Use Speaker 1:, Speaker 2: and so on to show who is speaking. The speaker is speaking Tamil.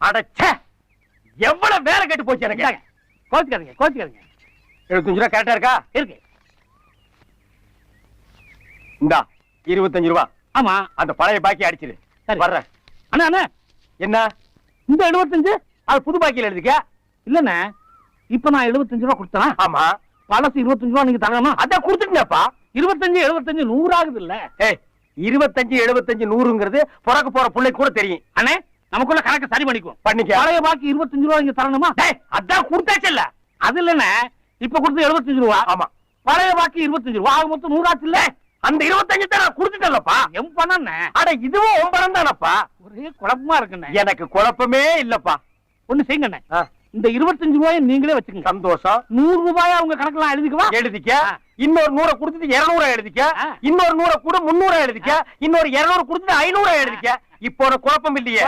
Speaker 1: அடச்சே, எவ்வளவு வேலை கெட்டு போச்சு எனக்கு.
Speaker 2: கோச்சுக்காதீங்க
Speaker 1: 75 ரூபா கரெக்டா இருக்கா?
Speaker 2: இருக்கு.
Speaker 1: இந்தா 25 ரூபா.
Speaker 2: ஆமா,
Speaker 1: அந்த பழைய பாக்கி அடிச்சிரு.
Speaker 2: சரி.
Speaker 1: வர்றேன்.
Speaker 2: அண்ணா
Speaker 1: என்ன
Speaker 2: இந்த 75?
Speaker 1: அது புது பாக்கியில எழுதிக்க.
Speaker 2: இல்லண்ணே, இப்ப நான் 75 ரூபா கொடுத்தேன்.
Speaker 1: ஆமா,
Speaker 2: பழசு 25 ரூபா நீங்க தரணுமா?
Speaker 1: அத கொடுத்துட்டேப்பா.
Speaker 2: 25 75 100 ஆகுது இல்ல?
Speaker 1: ஏய், 25 75 100ங்கிறது பிறக்க போற பிள்ளை கூட தெரியும்.
Speaker 2: அண்ணே, நமக்குள்ள கணக்கு சரி பண்ணிக்குவோம்.
Speaker 1: பண்ணிக்க.
Speaker 2: பழைய பாக்கி 25 ரூபா நீங்க தரணுமா?
Speaker 1: அதான் கொடுத்தாச்சல்ல.
Speaker 2: அது இல்லண்ணே, இப்ப கொடுத்து 75 ரூபா.
Speaker 1: ஆமா,
Speaker 2: பழைய பாக்கி 25 ரூபா. ஆக மொத்தம் 100 ஆச்சு இல்ல?
Speaker 1: அந்த 25 தான் நான் கொடுத்துட்டேன்லப்பா.
Speaker 2: எம் பண்ணண்ணே.
Speaker 1: அட, இதுவும் உன் பணம் தானப்பா.
Speaker 2: ஒரே குழப்பமா இருக்குண்ணே.
Speaker 1: எனக்கு குழப்பமே இல்லப்பா.
Speaker 2: ஒண்ணு செய்யுங்கண்ணே, இந்த 25 ரூபாயை நீங்களே வச்சுக்கோங்க.
Speaker 1: சந்தோஷம்.
Speaker 2: 100 ரூபாயா உங்க கணக்கெல்லாம் எழுதிக்குவா?
Speaker 1: எழுதிக்க. இன்னொரு 100 கொடுத்துட்டு 200 எழுதிக்க. இன்னொரு 100 கூட 300 எழுதிக்க. இன்னொரு 200 கொடுத்துட்டு 500 எழுதிக்க. இப்போ ஒரு குழப்பம் இல்லையே.